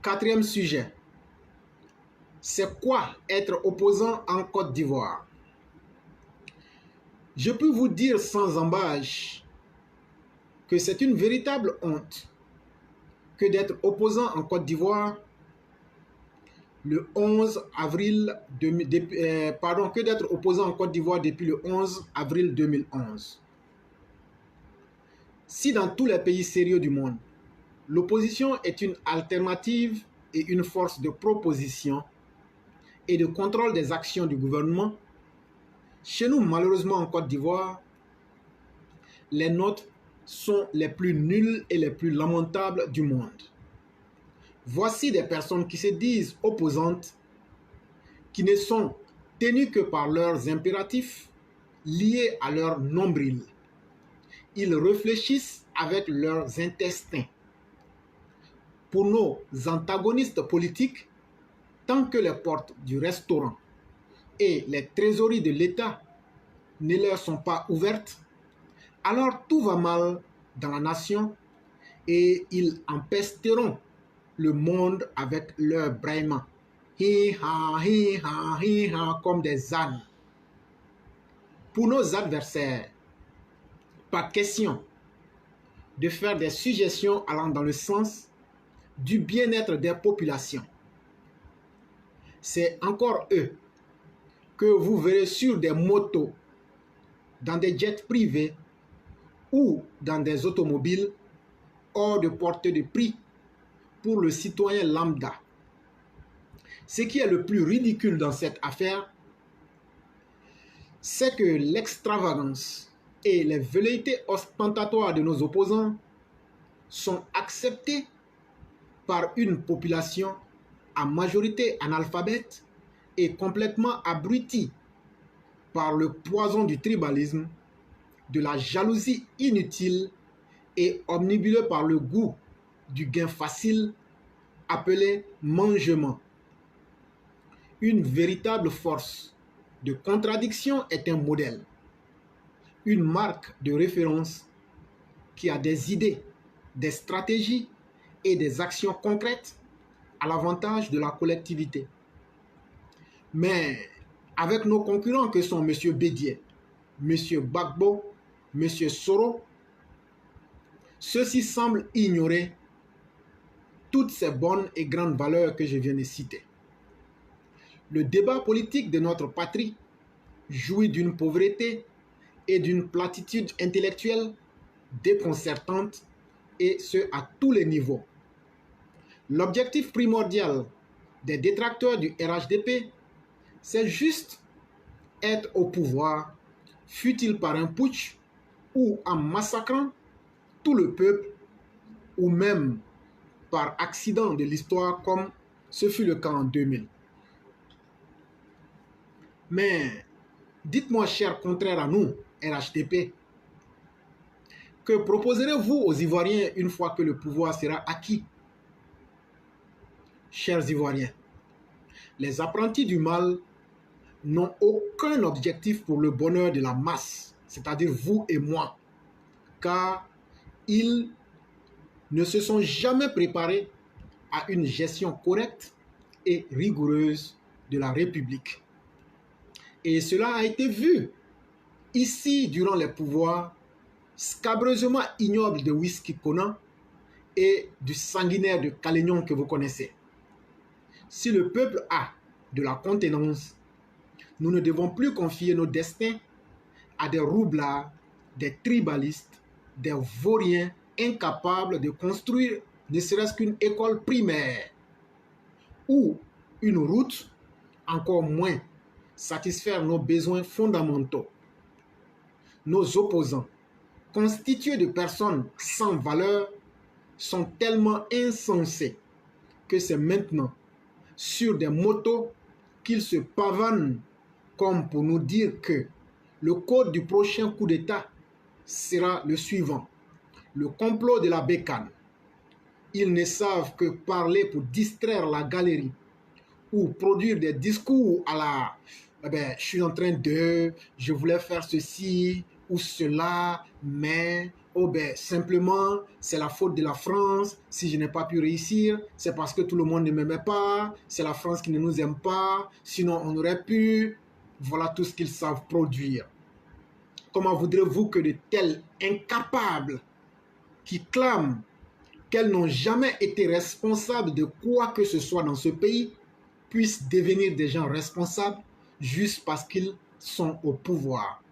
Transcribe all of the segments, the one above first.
Quatrième sujet. C'est quoi être opposant en Côte d'Ivoire? Je peux vous dire sans embâche que c'est une véritable honte que d'être opposant en Côte d'Ivoire le 11 avril que d'être opposant en Côte d'Ivoire depuis le 11 avril 2011. Si dans tous les pays sérieux du monde, l'opposition est une alternative et une force de proposition et de contrôle des actions du gouvernement, chez nous, malheureusement en Côte d'Ivoire, les notes sont les plus nulles et les plus lamentables du monde. Voici des personnes qui se disent opposantes, qui ne sont tenues que par leurs impératifs liés à leur nombril. Ils réfléchissent avec leurs intestins. Pour nos antagonistes politiques, tant que les portes du restaurant et les trésoreries de l'État ne leur sont pas ouvertes, alors tout va mal dans la nation et ils empesteront le monde avec leurs braillements. Hi-ha, hi-ha, hi-ha, comme des ânes. Pour nos adversaires, pas question de faire des suggestions allant dans le sens du bien-être des populations. C'est encore eux que vous verrez sur des motos, dans des jets privés ou dans des automobiles hors de portée de prix pour le citoyen lambda. Ce qui est le plus ridicule dans cette affaire, c'est que l'extravagance et les velléités ostentatoires de nos opposants sont acceptées par une population à majorité analphabète et complètement abrutie par le poison du tribalisme, de la jalousie inutile et omnibulée par le goût du gain facile appelé mangement. Une véritable force de contradiction est un modèle, une marque de référence qui a des idées, des stratégies et des actions concrètes à l'avantage de la collectivité. Mais avec nos concurrents que sont M. Bédié, M. Gbagbo, M. Soro, ceux-ci semblent ignorer toutes ces bonnes et grandes valeurs que je viens de citer. Le débat politique de notre patrie jouit d'une pauvreté et d'une platitude intellectuelle déconcertante, et ce à tous les niveaux. L'objectif primordial des détracteurs du RHDP, c'est juste être au pouvoir, fût-il par un putsch ou en massacrant tout le peuple, ou même par accident de l'histoire comme ce fut le cas en 2000. Mais dites-moi, chers contraires à nous, RHDP, que proposerez-vous aux Ivoiriens une fois que le pouvoir sera acquis? Chers Ivoiriens, les apprentis du mal n'ont aucun objectif pour le bonheur de la masse, c'est-à-dire vous et moi, car ils ne se sont jamais préparés à une gestion correcte et rigoureuse de la République. Et cela a été vu ici durant les pouvoirs scabreusement ignobles de Whisky Konan et du sanguinaire de Calignon que vous connaissez. Si le peuple a de la contenance, nous ne devons plus confier nos destins à des roublards, des tribalistes, des vauriens incapables de construire ne serait-ce qu'une école primaire ou une route, encore moins satisfaire nos besoins fondamentaux. Nos opposants, constitués de personnes sans valeur, sont tellement insensés que c'est maintenant sur des motos qu'ils se pavanent comme pour nous dire que le code du prochain coup d'État sera le suivant: le complot de la bécane. Ils ne savent que parler pour distraire la galerie ou produire des discours à la je suis en train de, je voulais faire ceci ou cela, mais oh ben simplement c'est la faute de la France si je n'ai pas pu réussir, c'est parce que tout le monde ne m'aimait pas, c'est la France qui ne nous aime pas, sinon on aurait pu. Voilà tout ce qu'ils savent produire. Comment voudrez-vous que de tels incapables qui clament qu'elles n'ont jamais été responsables de quoi que ce soit dans ce pays puissent devenir des gens responsables juste parce qu'ils sont au pouvoir?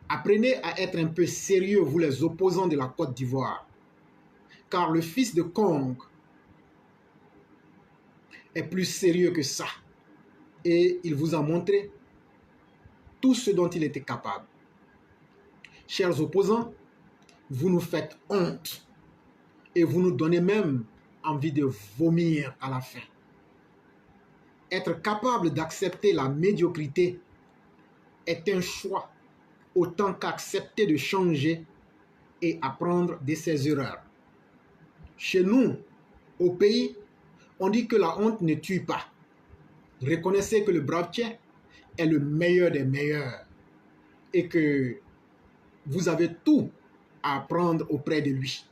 Apprenez à être un peu sérieux, vous les opposants de la Côte d'Ivoire, car le fils de Kong est plus sérieux que ça et il vous a montré tout ce dont il était capable. Chers opposants, vous nous faites honte et vous nous donnez même envie de vomir à la fin. Être capable d'accepter la médiocrité est un choix autant qu'accepter de changer et apprendre de ses erreurs. Chez nous, au pays, on dit que la honte ne tue pas. Reconnaissez que le brave Tchè est le meilleur des meilleurs et que vous avez tout à apprendre auprès de lui.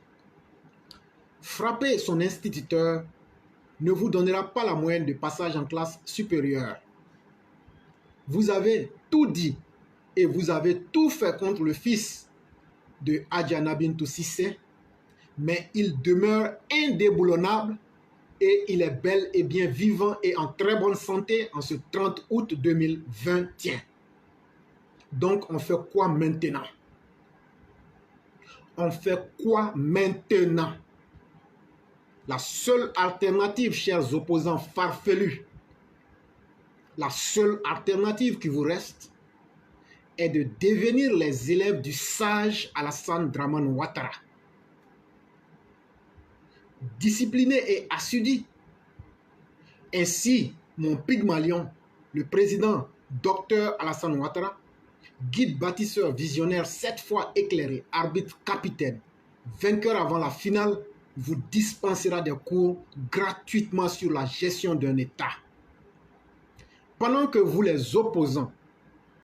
Frapper son instituteur ne vous donnera pas la moyenne de passage en classe supérieure. Vous avez tout dit et vous avez tout fait contre le fils de Adjana Bintou Cissé, mais il demeure indéboulonnable et il est bel et bien vivant et en très bonne santé en ce 30 août 2021. Donc on fait quoi maintenant? On fait quoi maintenant? La seule alternative, chers opposants farfelus, la seule alternative qui vous reste est de devenir les élèves du sage Alassane Dramane Ouattara. Discipliné et assidu. Ainsi, mon Pygmalion, le président Dr Alassane Ouattara, guide bâtisseur visionnaire 7 fois éclairé, arbitre capitaine, vainqueur avant la finale, vous dispensera des cours gratuitement sur la gestion d'un État. Pendant que vous, les opposants,